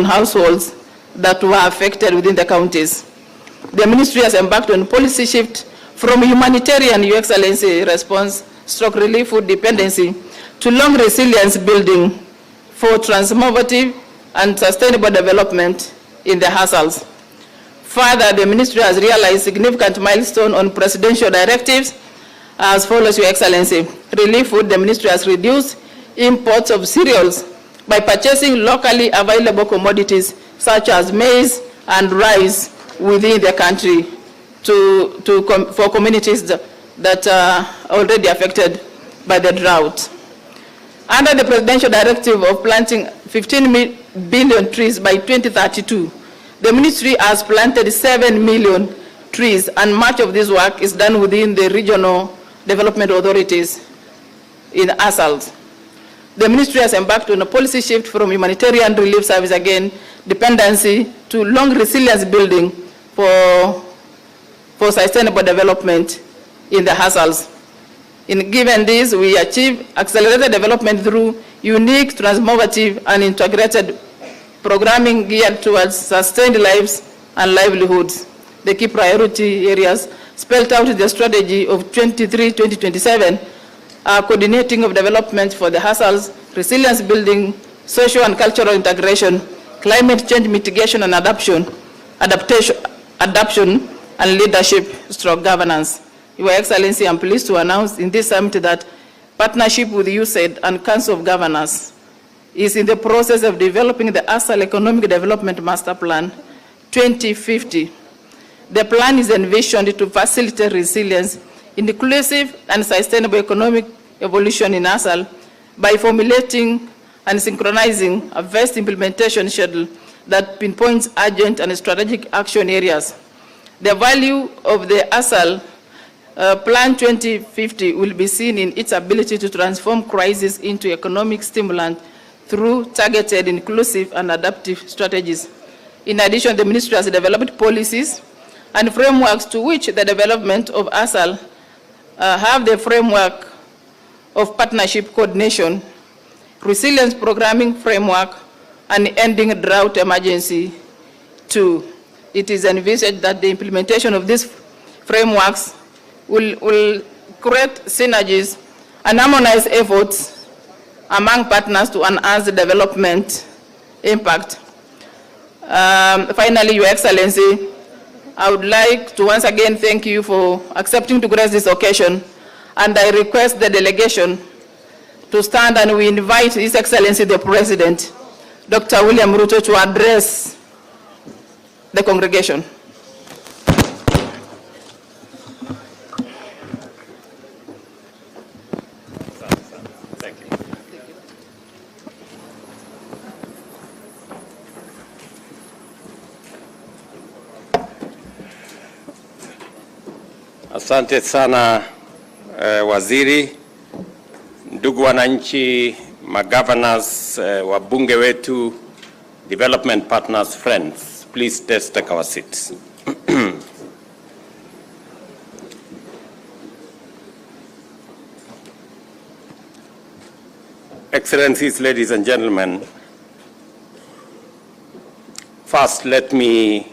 households that were affected within the counties. The ministry has embarked on policy shift from humanitarian, Your Excellency, response, stroke relief food dependency, to long resilience building for transformative and sustainable development in the hassles. Further, the ministry has realized significant milestone on presidential directives as follows, Your Excellency. Relief food, the ministry has reduced imports of cereals by purchasing locally available commodities such as maize and rice within the country for communities that are already affected by the drought. Under the presidential directive of planting 15 billion trees by 2032, the ministry has planted 7 million trees, and much of this work is done within the regional development authorities in ASALs. The ministry has embarked on a policy shift from humanitarian relief service, again, dependency, to long resilience building for sustainable development in the hassles. Given this, we achieve accelerated development through unique, transformative, and integrated programming geared towards sustained lives and livelihoods. The key priority areas spelled out in the strategy of 2027 are coordinating of development for the hassles, resilience building, social and cultural integration, climate change mitigation and adaptation, and leadership stroke governance. Your Excellency, I'm pleased to announce in this summit that partnership with USAID and Council of Governors is in the process of developing the ASAL Economic Development Master Plan 2050. The plan is envisioned to facilitate resilience, inclusive and sustainable economic evolution in ASAL by formulating and synchronizing a vast implementation schedule that pinpoints urgent and strategic action areas. The value of the ASAL Plan 2050 will be seen in its ability to transform crisis into economic stimulant through targeted, inclusive, and adaptive strategies. In addition, the ministry has developed policies and frameworks to which the development of ASAL have the framework of partnership coordination, resilience programming framework, and ending drought emergency 2. It is envisaged that the implementation of these frameworks will create synergies and harmonize efforts among partners to enhance the development impact. Finally, Your Excellency, I would like to once again thank you for accepting to grace this occasion, and I request the delegation to stand, and we invite His Excellency the President, Dr. William Ruto, to address the congregation. Thank you. Asante sana Waziri, ndugu wananchi, magovernors, wabunge wetu, development partners, friends, please let's take our seats. Excellencies, ladies and gentlemen, first let me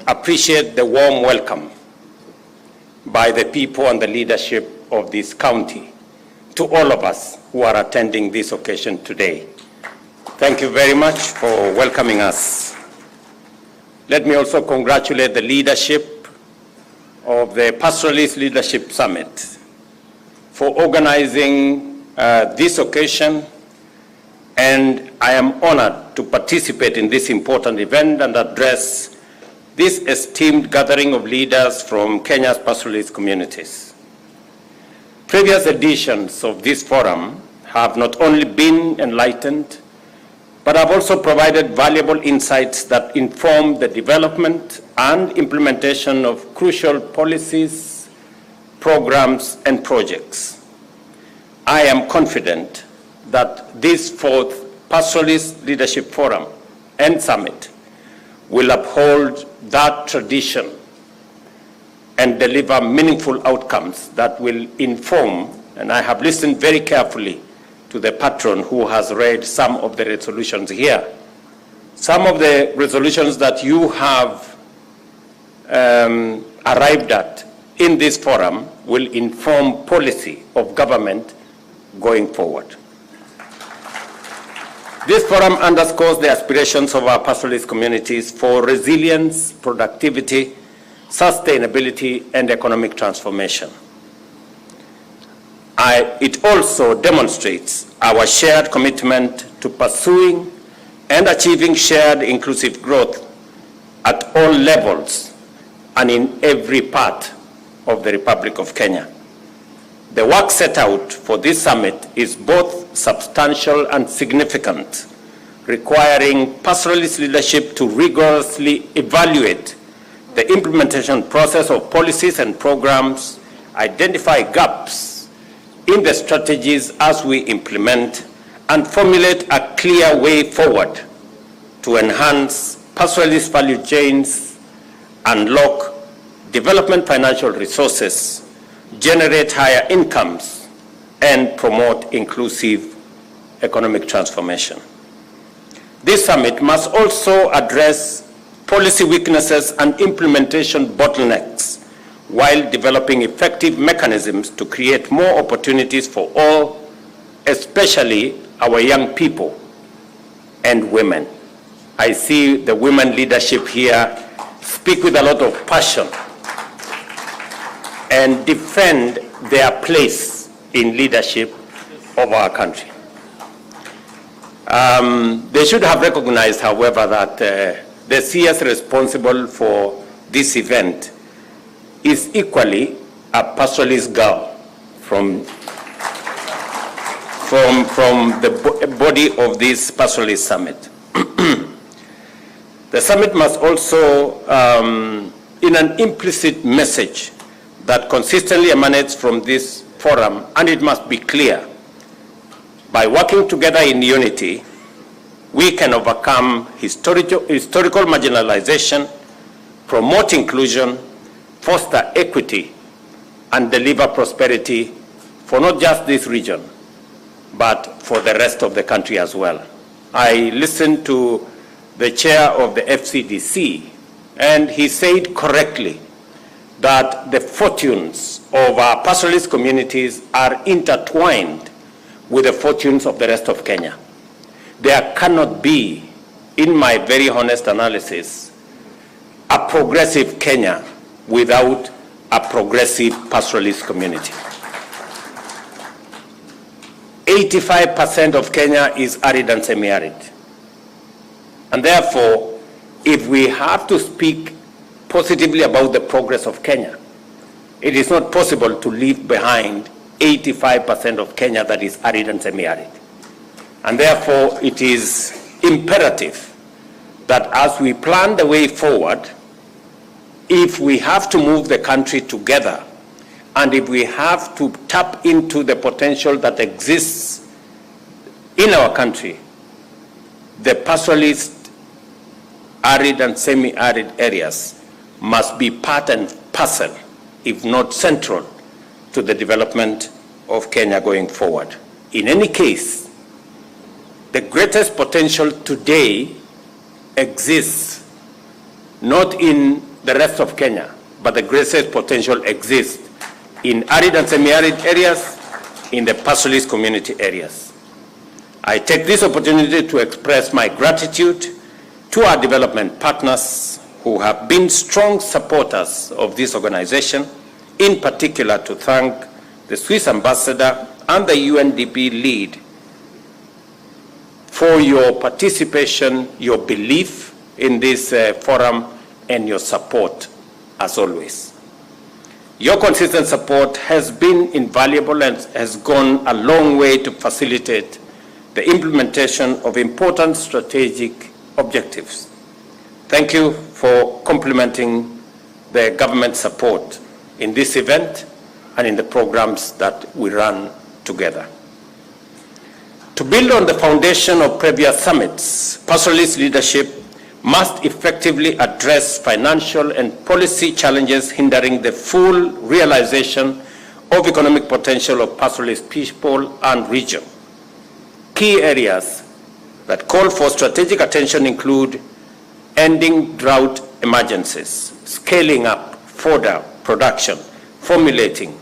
appreciate the warm welcome by the people and the leadership of this county to all of us who are attending this occasion today. Thank you very much for welcoming us. Let me also congratulate the leadership of the Pastoralist Leadership Summit for organizing this occasion, and I am honored to participate in this important event and address this esteemed gathering of leaders from Kenya's pastoralist communities. Previous editions of this forum have not only been enlightened, but have also provided valuable insights that inform the development and implementation of crucial policies, programs, and projects. I am confident that this fourth Pastoralist Leadership Forum and Summit will uphold that tradition and deliver meaningful outcomes that will inform, and I have listened very carefully to the patron who has read some of the resolutions here, Some of the resolutions that you have arrived at in this forum will inform policy of government going forward. This forum underscores the aspirations of our pastoralist communities for resilience, productivity, sustainability, and economic transformation. It also demonstrates our shared commitment to pursuing and achieving shared inclusive growth at all levels and in every part of the Republic of Kenya. The work set out for this summit is both substantial and significant, requiring pastoralist leadership to rigorously evaluate the implementation process of policies and programs, identify gaps in the strategies as we implement, and formulate a clear way forward to enhance pastoralist value chains, unlock development financial resources, generate higher incomes, and promote inclusive economic transformation. This summit must also address policy weaknesses and implementation bottlenecks while developing effective mechanisms to create more opportunities for all, especially our young people and women. I see the women leadership here speak with a lot of passion and defend their place in leadership of our country. They should have recognized, however, that the CS responsible for this event is equally a pastoralist girl from the body of this pastoralist summit. The summit must also, in an implicit message that consistently emanates from this forum, and it must be clear, by working together in unity, we can overcome historical marginalization, promote inclusion, foster equity, and deliver prosperity for not just this region, but for the rest of the country as well. I listened to the chair of the FCDC, and he said correctly that the fortunes of our pastoralist communities are intertwined with the fortunes of the rest of Kenya. There cannot be, in my very honest analysis, a progressive Kenya without a progressive pastoralist community. 85% of Kenya is arid and semi-arid. And therefore, if we have to speak positively about the progress of Kenya, it is not possible to leave behind 85% of Kenya that is arid and semi-arid. And therefore, it is imperative that as we plan the way forward, if we have to move the country together, and if we have to tap into the potential that exists in our country, the pastoralist arid and semi-arid areas must be part and parcel, if not central, to the development of Kenya going forward. In any case, the greatest potential today exists not in the rest of Kenya, but the greatest potential exists in arid and semi-arid areas, in the pastoralist community areas. I take this opportunity to express my gratitude to our development partners who have been strong supporters of this organization, in particular to thank the Swiss ambassador and the UNDP lead for your participation, your belief in this forum, and your support as always. Your consistent support has been invaluable and has gone a long way to facilitate the implementation of important strategic objectives. Thank you for complementing the government support in this event and in the programs that we run together. To build on the foundation of previous summits, pastoralist leadership must effectively address financial and policy challenges hindering the full realization of economic potential of pastoralist people and region. Key areas that call for strategic attention include ending drought emergencies, scaling up fodder production, formulating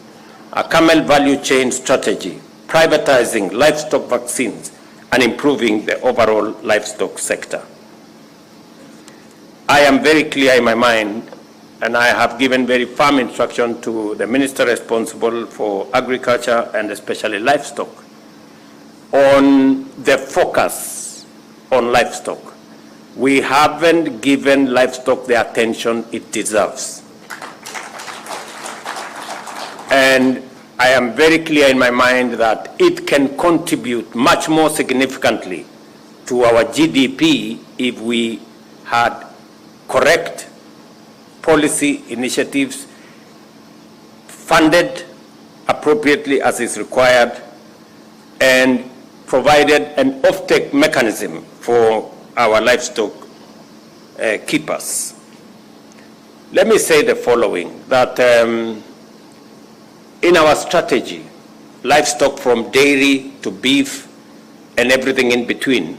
a camel value chain strategy, privatizing livestock vaccines, and improving the overall livestock sector. I am very clear in my mind, and I have given very firm instruction to the minister responsible for agriculture and especially livestock on the focus on livestock. We haven't given livestock the attention it deserves. And I am very clear in my mind that it can contribute much more significantly to our GDP if we had correct policy initiatives funded appropriately as is required and provided an offtake mechanism for our livestock keepers. Let me say the following, that in our strategy, livestock from dairy to beef and everything in between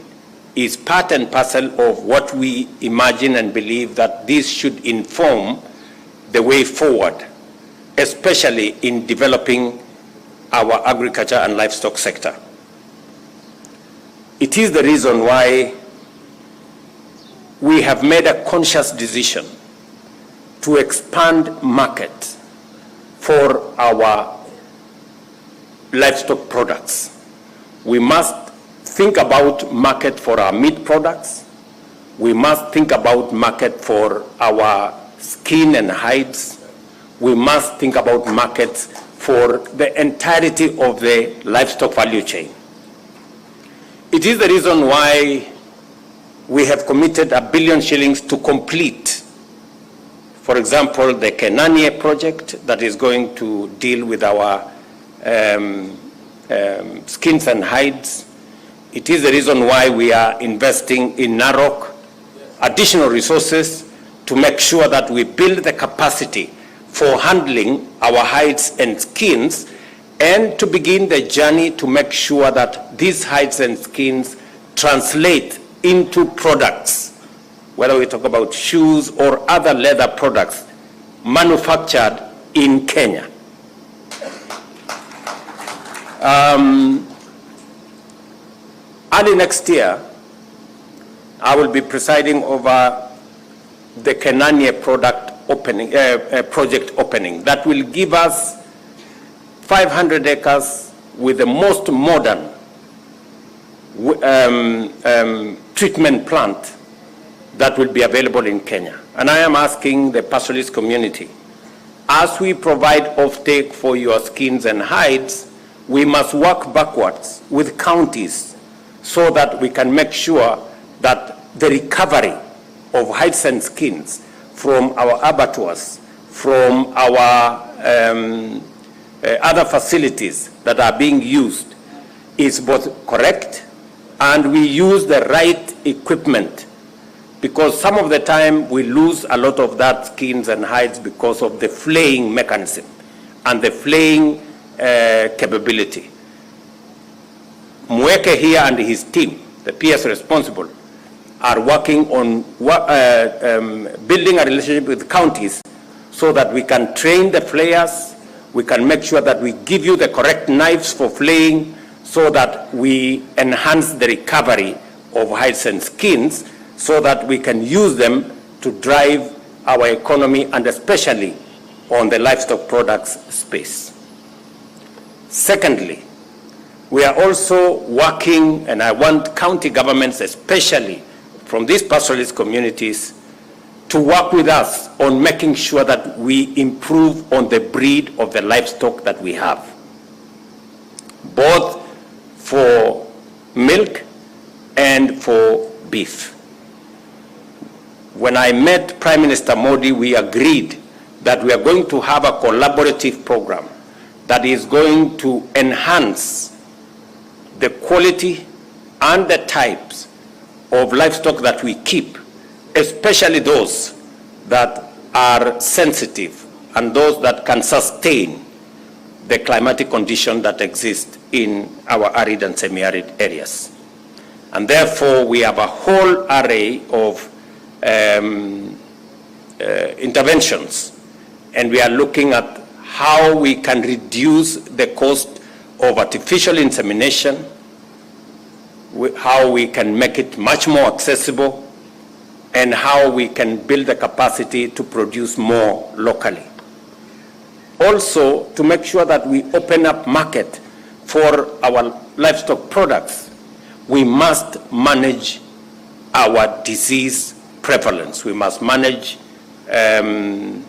is part and parcel of what we imagine and believe that this should inform the way forward, especially in developing our agriculture and livestock sector. It is the reason why we have made a conscious decision to expand market for our livestock products. We must think about market for our meat products. We must think about market for our skin and hides. We must think about markets for the entirety of the livestock value chain. It is the reason why we have committed £1 billion shillings to complete, for example, the Kenania project that is going to deal with our skins and hides. It is the reason why we are investing in Narok, additional resources to make sure that we build the capacity for handling our hides and skins and to begin the journey to make sure that these hides and skins translate into products, whether we talk about shoes or other leather products manufactured in Kenya. Early next year, I will be presiding over the Kenania project opening that will give us 500 acres with the most modern treatment plant that will be available in Kenya. And I am asking the pastoralist community, as we provide offtake for your skins and hides, we must work backwards with counties so that we can make sure that the recovery of hides and skins from our abattoirs, from our other facilities that are being used is both correct and we use the right equipment, because some of the time we lose a lot of that skins and hides because of the flaying mechanism and the flaying capability. Mweke here and his team, the PS responsible, are working on building a relationship with counties so that we can train the flayers, we can make sure that we give you the correct knives for flaying so that we enhance the recovery of hides and skins so that we can use them to drive our economy and especially on the livestock products space. Secondly, we are also working, and I want county governments, especially from these pastoralist communities, to work with us on making sure that we improve on the breed of the livestock that we have, both for milk and for beef. When I met Prime Minister Modi, we agreed that we are going to have a collaborative program that is going to enhance the quality and the types of livestock that we keep, especially those that are sensitive and those that can sustain the climatic condition that exists in our arid and semi-arid areas. And therefore, we have a whole array of interventions, and we are looking at how we can reduce the cost of artificial insemination, how we can make it much more accessible, and how we can build the capacity to produce more locally. Also, to make sure that we open up market for our livestock products, we must manage our disease prevalence. We must manage the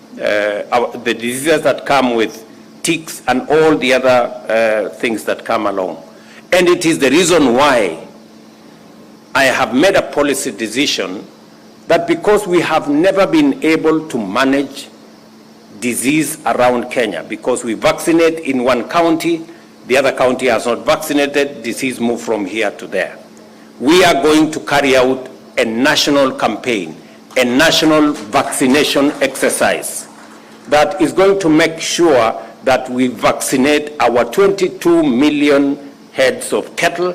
diseases that come with ticks and all the other things that come along. And it is the reason why I have made a policy decision that because we have never been able to manage disease around Kenya, because we vaccinate in one county, the other county has not vaccinated, disease move from here to there. We are going to carry out a national campaign, a national vaccination exercise that is going to make sure that we vaccinate our 22 million heads of cattle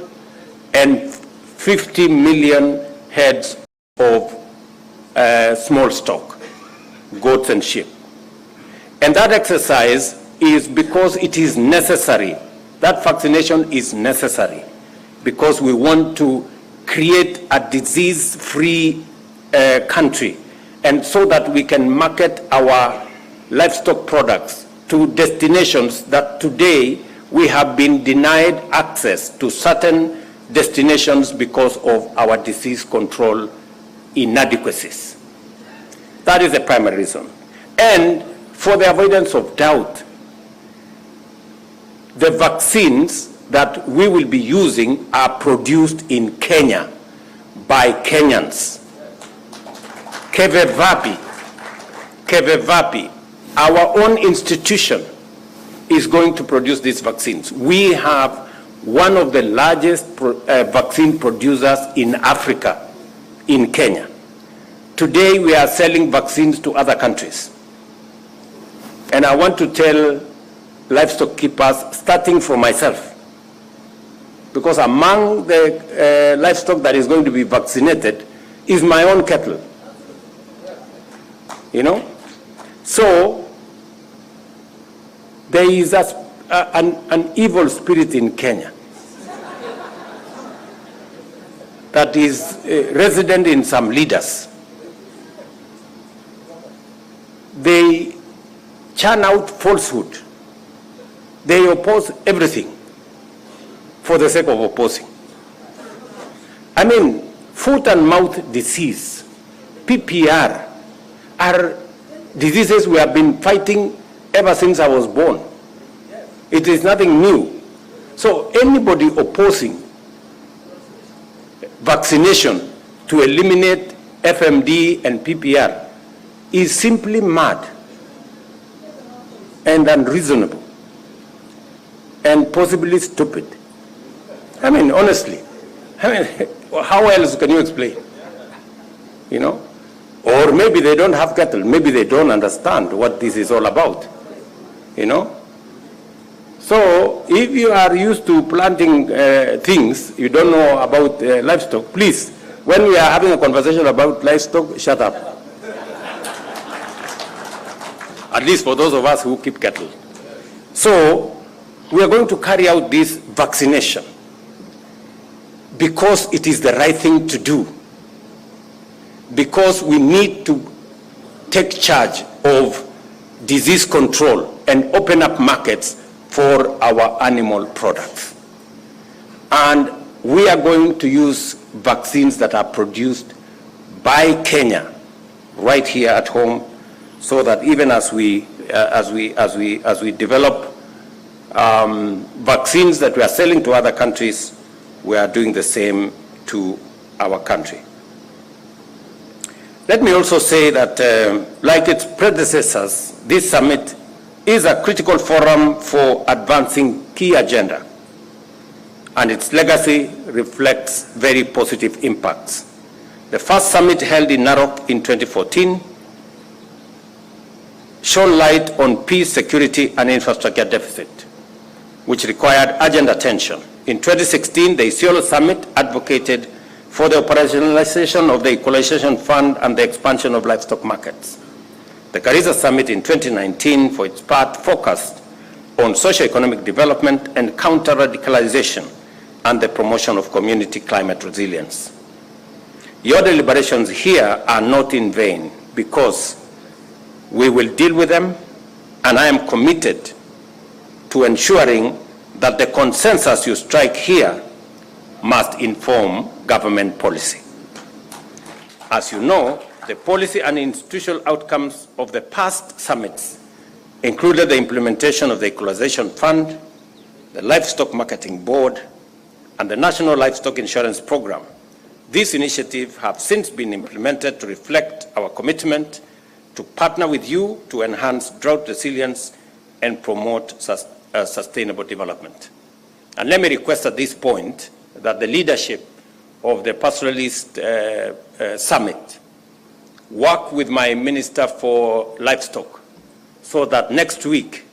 and 50 million heads of small stock, goats and sheep. And that exercise is because it is necessary. That vaccination is necessary because we want to create a disease-free country, and so that we can market our livestock products to destinations that today we have been denied access to certain destinations because of our disease control inadequacies. That is the primary reason. And for the avoidance of doubt, the vaccines that we will be using are produced in Kenya by Kenyans. Kevevapi, our own institution, is going to produce these vaccines. We have one of the largest vaccine producers in Africa, in Kenya. Today we are selling vaccines to other countries. And I want to tell livestock keepers, starting from myself, because among the livestock that is going to be vaccinated is my own cattle. You know? So there is an evil spirit in Kenya that is resident in some leaders. They churn out falsehood. They oppose everything for the sake of opposing. I mean, foot and mouth disease, PPR, are diseases we have been fighting ever since I was born. It is nothing new. So anybody opposing vaccination to eliminate FMD and PPR is simply mad and unreasonable and possibly stupid. I mean, honestly, how else can you explain? You know? Or maybe they don't have cattle, maybe they don't understand what this is all about, you know? So if you are used to planting things, you don't know about livestock, please, when we are having a conversation about livestock, shut up. At least for those of us who keep cattle. So we are going to carry out this vaccination because it is the right thing to do. Because we need to take charge of disease control and open up markets for our animal products. And we are going to use vaccines that are produced by Kenya right here at home, so that even as we develop vaccines that we are selling to other countries, we are doing the same to our country. Let me also say that, like its predecessors, this summit is a critical forum for advancing key agenda, and its legacy reflects very positive impacts. The first summit held in Narok in 2014 shone light on peace, security, and infrastructure deficit, which required urgent attention. In 2016, the Isiolo summit advocated for the operationalization of the Equalization Fund and the expansion of livestock markets. The Garissa Summit in 2019, for its part, focused on socio-economic development and counter-radicalization and the promotion of community climate resilience. Your deliberations here are not in vain, because we will deal with them, and I am committed to ensuring that the consensus you strike here must inform government policy. As you know, the policy and institutional outcomes of the past summits included the implementation of the Equalization Fund, the Livestock Marketing Board, and the National Livestock Insurance Program. These initiatives have since been implemented to reflect our commitment to partner with you to enhance drought resilience and promote sustainable development. And let me request at this point that the leadership of the Pastoralist Summit work with my Minister for Livestock so that next week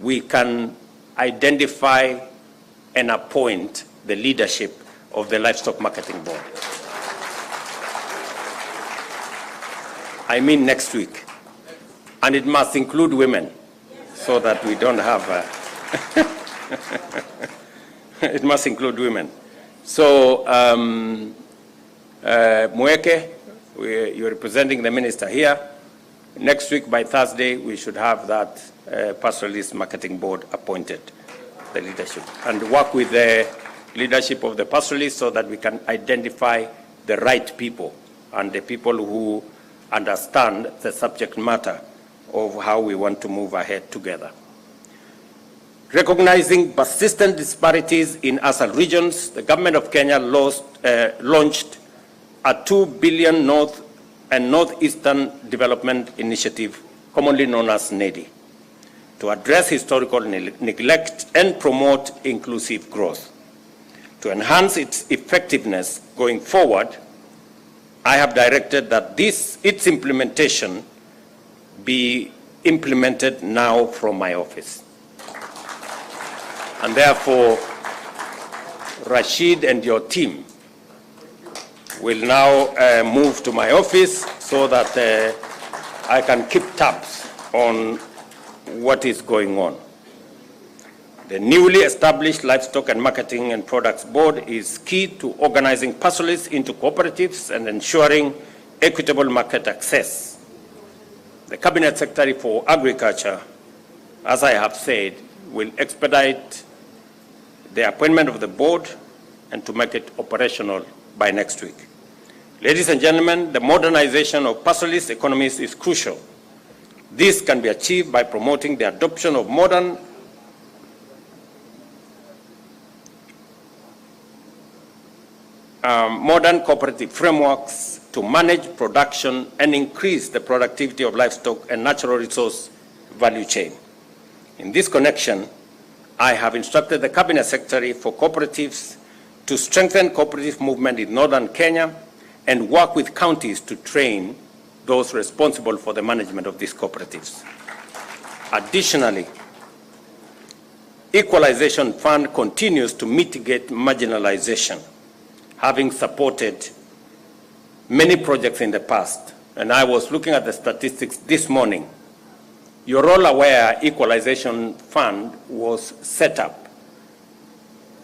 we can identify and appoint the leadership of the Livestock Marketing Board. I mean next week. And it must include women so that we don't have it must include women. So, Mweke, you're representing the minister here. Next week, by Thursday, we should have that Pastoralist Marketing Board appointed, the leadership, and work with the leadership of the Pastoralist so that we can identify the right people and the people who understand the subject matter of how we want to move ahead together. Recognizing persistent disparities in ASAL regions, the government of Kenya launched a $2 billion North and Northeastern Development Initiative, commonly known as NEDI, to address historical neglect and promote inclusive growth. To enhance its effectiveness going forward, I have directed that its implementation be implemented now from my office. And therefore, Rashid and your team will now move to my office so that I can keep tabs on what is going on. The newly established Livestock and Marketing and Products Board is key to organizing pastoralists into cooperatives and ensuring equitable market access. The Cabinet Secretary for Agriculture, as I have said, will expedite the appointment of the board and to make it operational by next week. Ladies and gentlemen, the modernization of pastoralist economies is crucial. This can be achieved by promoting the adoption of modern cooperative frameworks to manage production and increase the productivity of livestock and natural resource value chain. In this connection, I have instructed the Cabinet Secretary for Cooperatives to strengthen cooperative movement in northern Kenya and work with counties to train those responsible for the management of these cooperatives. Additionally, Equalization Fund continues to mitigate marginalization, having supported many projects in the past. And I was looking at the statistics this morning. You're all aware Equalization Fund was set up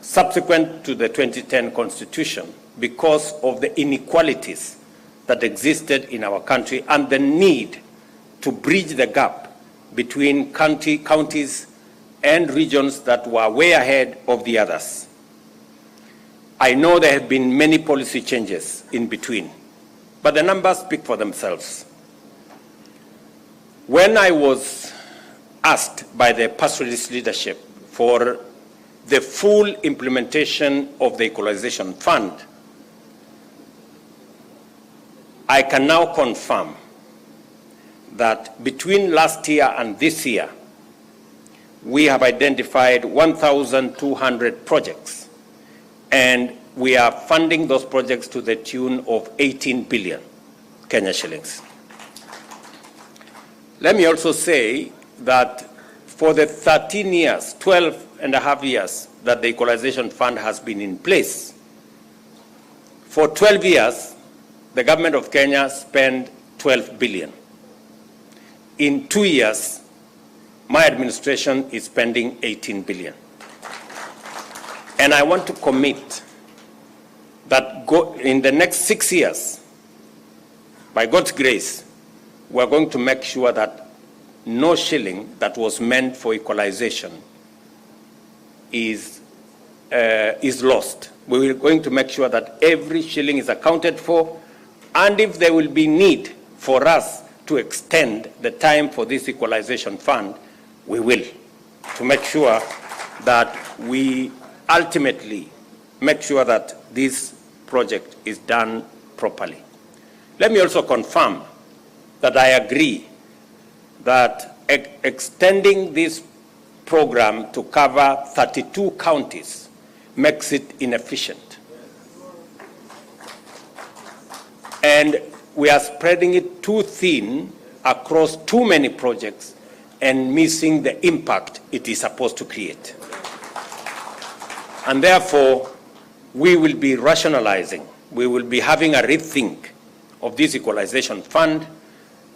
subsequent to the 2010 Constitution because of the inequalities that existed in our country and the need to bridge the gap between counties and regions that were way ahead of the others. I know there have been many policy changes in between, but the numbers speak for themselves. When I was asked by the pastoralist leadership for the full implementation of the Equalization Fund, I can now confirm that between last year and this year, we have identified 1,200 projects, and we are funding those projects to the tune of 18 billion Kenya shillings. Let me also say that for the 13 years, 12 and a half years that the Equalization Fund has been in place, For 12 years, the government of Kenya spent 12 billion. In 2 years, my administration is spending 18 billion. And I want to commit that in the next 6 years, by God's grace, we're going to make sure that no shilling that was meant for equalization is lost. We are going to make sure that every shilling is accounted for, and if there will be need for us to extend the time for this equalization fund, we will, to make sure that we ultimately make sure that this project is done properly. Let me also confirm that I agree that extending this program to cover 32 counties makes it inefficient. And we are spreading it too thin across too many projects and missing the impact it is supposed to create. And therefore, we will be rationalizing, we will be having a rethink of this equalization fund,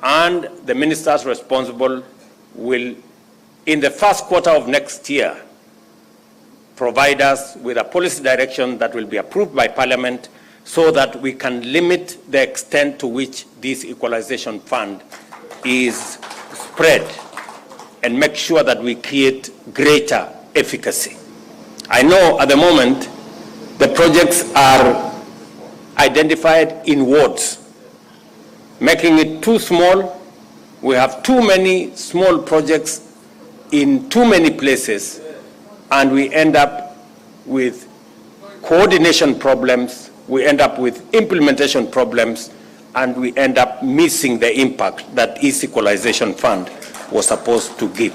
and the ministers responsible will, in the first quarter of next year, provide us with a policy direction that will be approved by Parliament so that we can limit the extent to which this equalization fund is spread and make sure that we create greater efficacy. I know at the moment the projects are identified in wards, making it too small. We have too many small projects in too many places, and we end up with coordination problems, we end up with implementation problems, and we end up missing the impact that this equalization fund was supposed to give.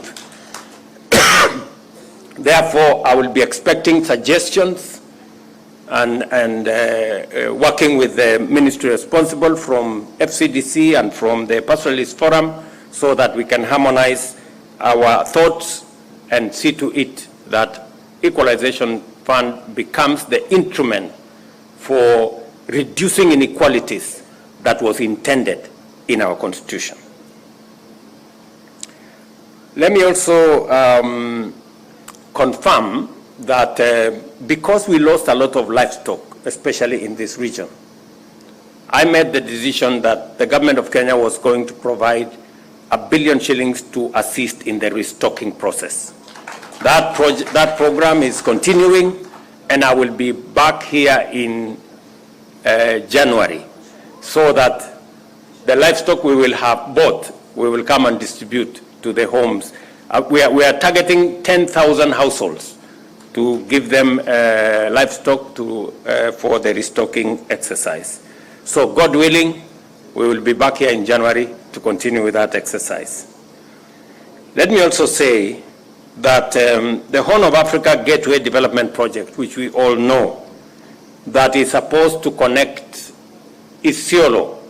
Therefore, I will be expecting suggestions and working with the ministry responsible from FCDC and from the Pastoralist Forum so that we can harmonize our thoughts and see to it that equalization fund becomes the instrument for reducing inequalities that was intended in our constitution. Let me also confirm that because we lost a lot of livestock, especially in this region, I made the decision that the government of Kenya was going to provide 1 billion shillings to assist in the restocking process. That program is continuing, and I will be back here in January so that the livestock we will have bought, we will come and distribute to the homes. We are targeting 10,000 households to give them livestock for the restocking exercise. So God willing, we will be back here in January to continue with that exercise. Let me also say that the Horn of Africa Gateway Development Project, which we all know, that is supposed to connect Isiolo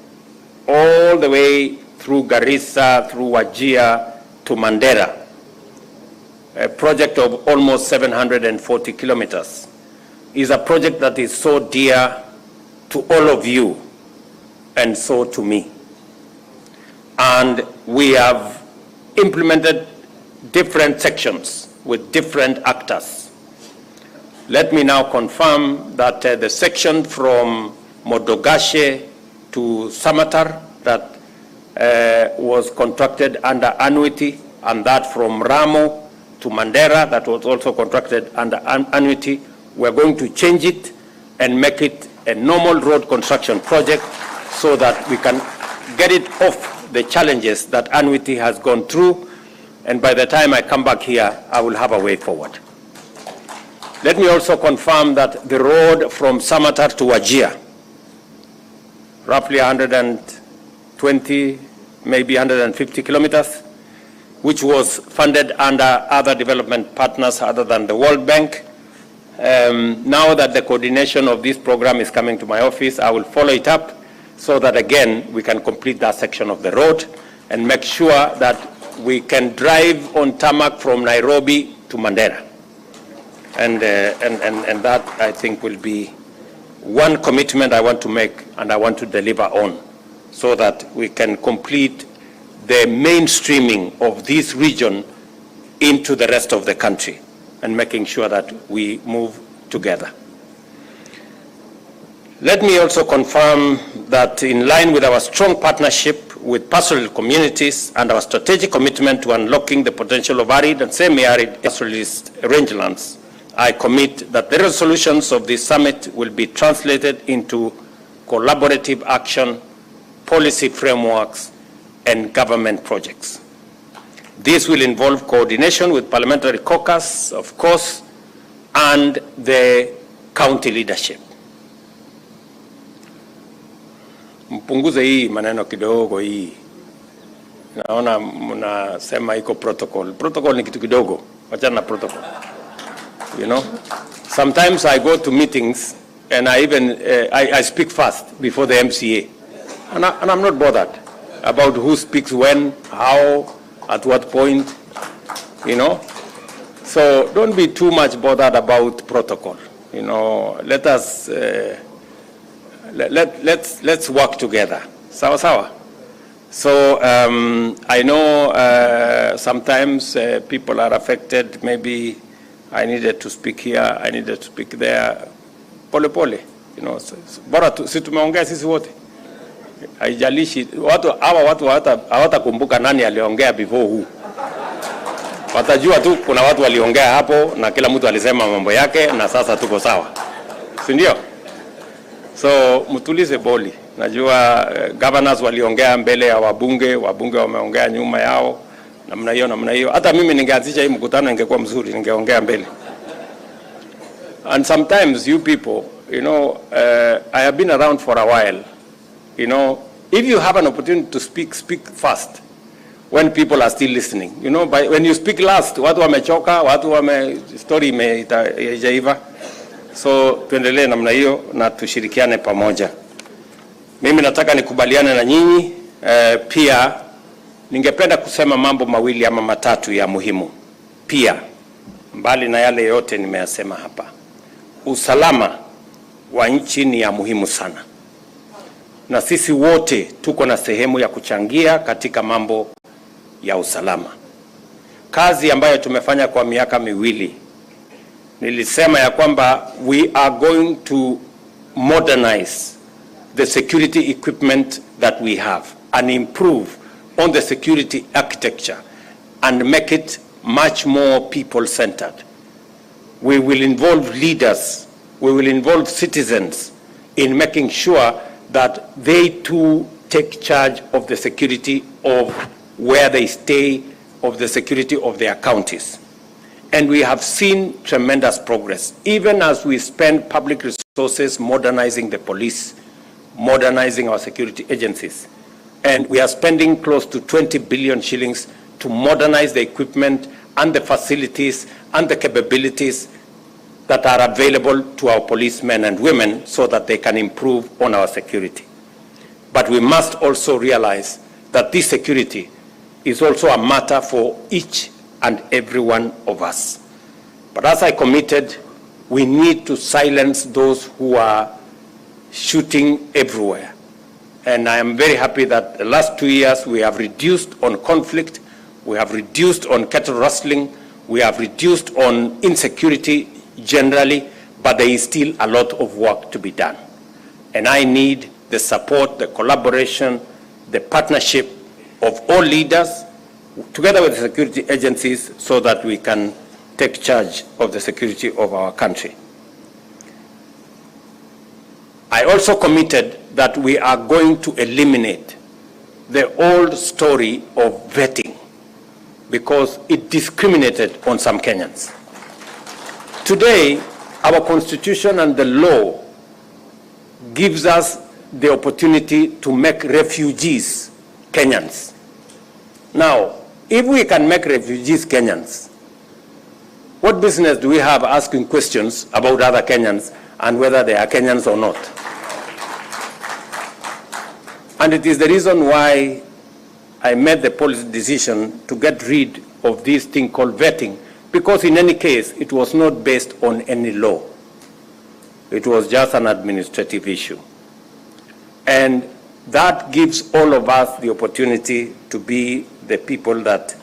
all the way through Garissa, through Wajir to Mandera, a project of almost 740 kilometers, is a project that is so dear to all of you and so to me. And we have implemented different sections with different actors. Let me now confirm that the section from Modogashe to Samatar that was contracted under annuity, and that from Ramo to Mandera that was also contracted under annuity, we're going to change it and make it a normal road construction project so that we can get it off the challenges that annuity has gone through, and by the time I come back here, I will have a way forward. Let me also confirm that the road from Samatar to Wajir, roughly 120, maybe 150 kilometers, which was funded under other development partners other than the World Bank. Now that the coordination of this program is coming to my office, I will follow it up so that again we can complete that section of the road and make sure that we can drive on tarmac from Nairobi to Mandera. And that I think will be one commitment I want to make and I want to deliver on so that we can complete the mainstreaming of this region into the rest of the country and making sure that we move together. Let me also confirm that in line with our strong partnership with pastoral communities and our strategic commitment to unlocking the potential of arid and semi-arid pastoralist rangelands, I commit that the resolutions of this summit will be translated into collaborative action, policy frameworks, and government projects. This will involve coordination with parliamentary caucus, of course, and the county leadership. Mpunguze hii maneno kidogo hii. Naona mnasema iko protocol. Protocol ni kitu kidogo. Wachana na protocol. You know? Sometimes I go to meetings and I even I speak fast before the MCA. And I'm not bothered about who speaks when, how, at what point, you know. So don't be too much bothered about protocol. You know, let us let's work together. Sawa sawa. So I know sometimes people are affected. Maybe I needed to speak here, I needed to speak there. Pole pole, you know. Bora si tumeongea sisi wote. Haijalishi watu hawatakumbuka nani aliongea before who. Watajua tu kuna watu waliongea hapo na kila mtu alisema mambo yake na sasa tuko sawa. Si ndio? So mtulize boli. Najua governors waliongea mbele ya wabunge wameongea nyuma yao. Namna hiyo. Hata mimi ningeanzisha hii mkutano ingekuwa mzuri, ningeongea mbele. And sometimes you people, you know, I have been around for a while. You know, if you have an opportunity to speak, speak fast when people are still listening. You know, when you speak last, watu wamechoka, story imejaiva. So tuendelee namna hiyo na tushirikiane pamoja. Mimi nataka nikubaliane na nyinyi. Pia ningependa kusema mambo mawili ama matatu ya muhimu. Pia mbali na yale yote nimeyasema hapa, usalama wa nchi ni ya muhimu sana. Na sisi wote tuko na sehemu ya kuchangia katika mambo ya usalama. Kazi ambayo tumefanya kwa miaka miwili, nilisema ya kwamba we are going to modernize the security equipment that we have and improve on the security architecture and make it much more people-centered. We will involve leaders, we will involve citizens in making sure that they too take charge of the security of where they stay, of the security of their counties. And we have seen tremendous progress, even as we spend public resources modernizing the police, modernizing our security agencies. And we are spending close to 20 billion shillings to modernize the equipment and the facilities and the capabilities that are available to our policemen and women so that they can improve on our security. But we must also realize that this security is also a matter for each and every one of us. But as I committed, we need to silence those who are shooting everywhere. And I am very happy that the last 2 years we have reduced on conflict, we have reduced on cattle rustling, we have reduced on insecurity generally, but there is still a lot of work to be done. And I need the support, the collaboration, the partnership of all leaders, together with the security agencies, so that we can take charge of the security of our country. I also committed that we are going to eliminate the old story of vetting because it discriminated on some Kenyans. Today, our constitution and the law gives us the opportunity to make refugees Kenyans. Now, if we can make refugees Kenyans, what business do we have asking questions about other Kenyans and whether they are Kenyans or not? And it is the reason why I made the policy decision to get rid of this thing called vetting, because in any case, it was not based on any law. It was just an administrative issue. And that gives all of us the opportunity to be the people that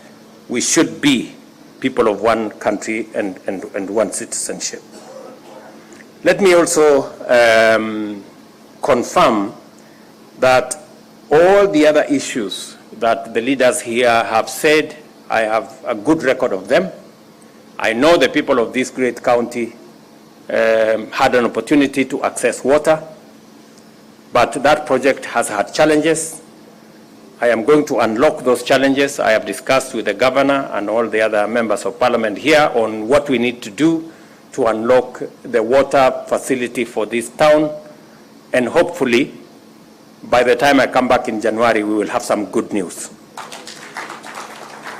we should be, people of one country and one citizenship. Let me also confirm that all the other issues that the leaders here have said, I have a good record of them. I know the people of this great county had an opportunity to access water, but that project has had challenges. I am going to unlock those challenges. I have discussed with the governor and all the other members of parliament here on what we need to do to unlock the water facility for this town. And hopefully, by the time I come back in January, we will have some good news,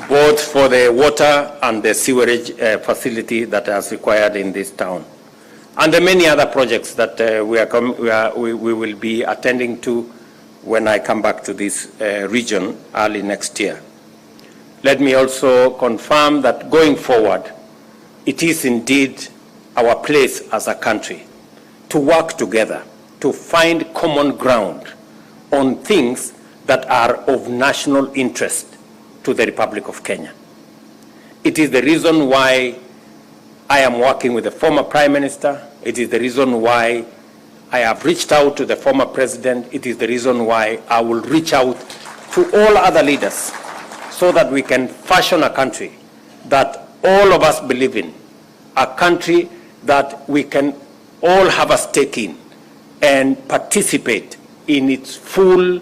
both for the water and the sewerage facility that is required in this town. And the many other projects that we will be attending to when I come back to this region early next year. Let me also confirm that going forward, it is indeed our place as a country to work together, to find common ground on things that are of national interest to the Republic of Kenya. It is the reason why I am working with the former Prime Minister. It is the reason why I have reached out to the former President. It is the reason why I will reach out to all other leaders so that we can fashion a country that all of us believe in, a country that we can all have a stake in and participate in its full,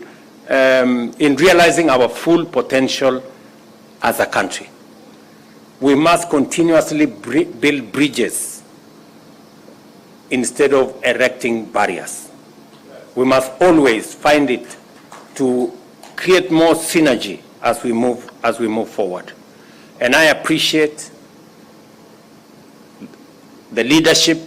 in realizing our full potential as a country. We must continuously build bridges instead of erecting barriers. We must always find it to create more synergy as we move forward. And I appreciate the leadership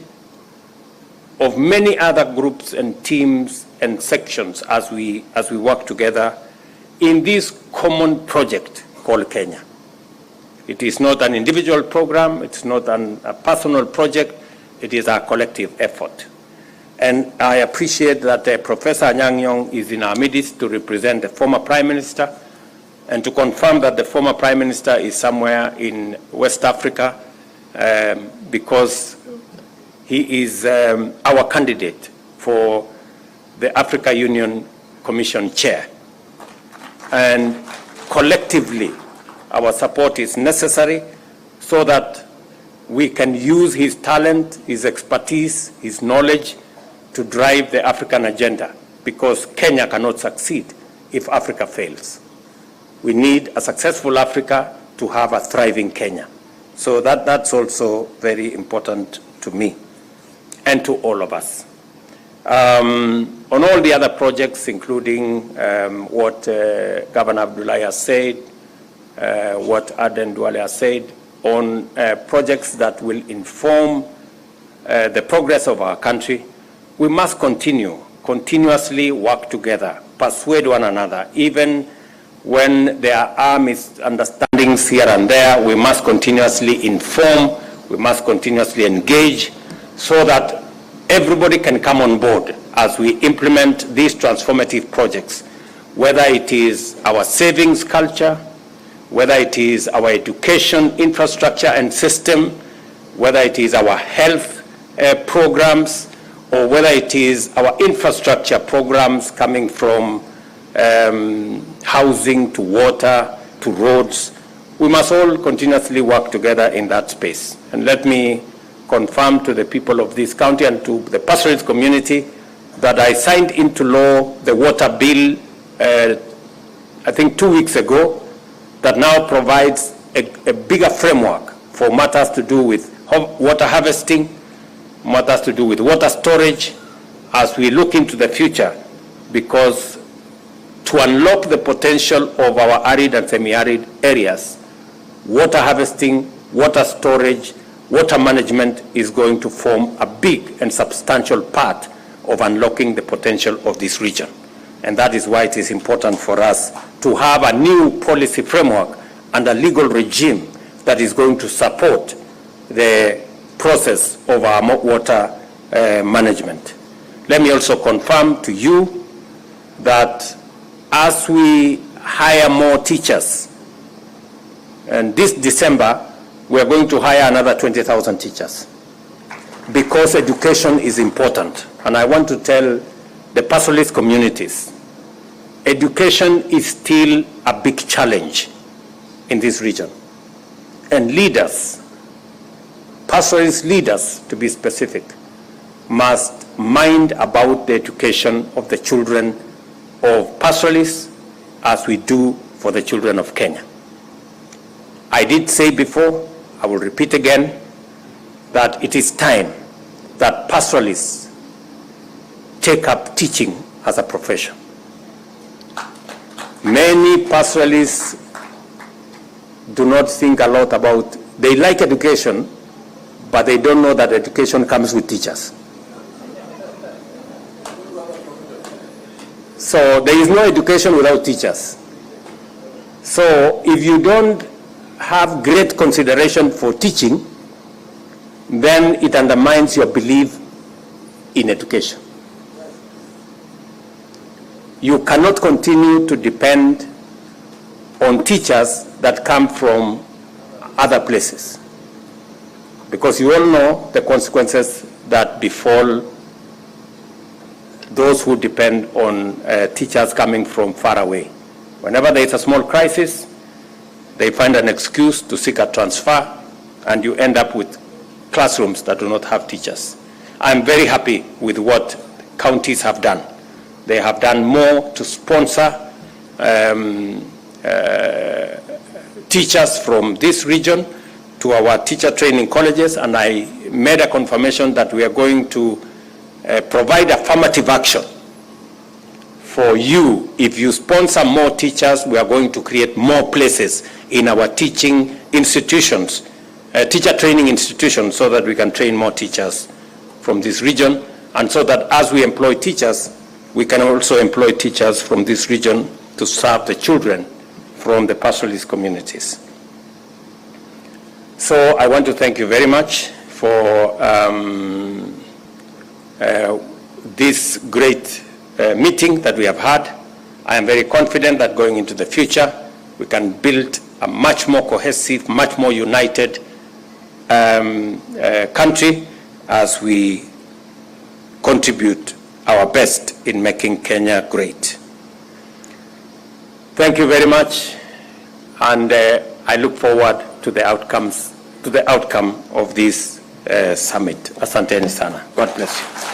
of many other groups and teams and sections as we work together in this common project called Kenya. It is not an individual program, it's not a personal project, it is a collective effort. And I appreciate that Professor Anyang' Nyong'o is in our midst to represent the former Prime Minister and to confirm that the former Prime Minister is somewhere in West Africa because he is our candidate for the Africa Union Commission Chair. And collectively, our support is necessary so that we can use his talent, his expertise, his knowledge to drive the African agenda, because Kenya cannot succeed if Africa fails. We need a successful Africa to have a thriving Kenya. So that's also very important to me and to all of us. On all the other projects, including what Governor Abdullahi has said, what Aden Duale has said, on projects that will inform the progress of our country, we must continuously work together, persuade one another. Even when there are misunderstandings here and there, we must continuously inform, we must continuously engage so that everybody can come on board as we implement these transformative projects, whether it is our savings culture, whether it is our education infrastructure and system, whether it is our health programs, or whether it is our infrastructure programs coming from housing to water to roads. We must all continuously work together in that space. And let me confirm to the people of this county and to the pastoralist community that I signed into law the water bill, I think 2 weeks ago, that now provides a bigger framework for matters to do with water harvesting, matters to do with water storage, as we look into the future, because to unlock the potential of our arid and semi-arid areas, water harvesting, water storage, water management is going to form a big and substantial part of unlocking the potential of this region. And that is why it is important for us to have a new policy framework and a legal regime that is going to support the process of our water management. Let me also confirm to you that as we hire more teachers, and this December, we are going to hire another 20,000 teachers because education is important. And I want to tell the pastoralist communities, education is still a big challenge in this region. And leaders, pastoralist leaders to be specific, must mind about the education of the children of pastoralists as we do for the children of Kenya. I did say before, I will repeat again, that it is time that pastoralists take up teaching as a profession. Many pastoralists do not think a lot about, they like education, but they don't know that education comes with teachers. So there is no education without teachers. So if you don't have great consideration for teaching, then it undermines your belief in education. You cannot continue to depend on teachers that come from other places, because you all know the consequences that befall those who depend on teachers coming from far away. Whenever there is a small crisis, they find an excuse to seek a transfer, and you end up with classrooms that do not have teachers. I'm very happy with what counties have done. They have done more to sponsor teachers from this region to our teacher training colleges, and I made a confirmation that we are going to provide affirmative action for you. If you sponsor more teachers, we are going to create more places in our teaching institutions, teacher training institutions, so that we can train more teachers from this region, and so that as we employ teachers, we can also employ teachers from this region to serve the children from the pastoralist communities. So I want to thank you very much for this great meeting that we have had. I am very confident that going into the future, we can build a much more cohesive, much more united country as we contribute our best in making Kenya great. Thank you very much, and I look forward to the outcome of this summit. Asanteni sana. God bless you.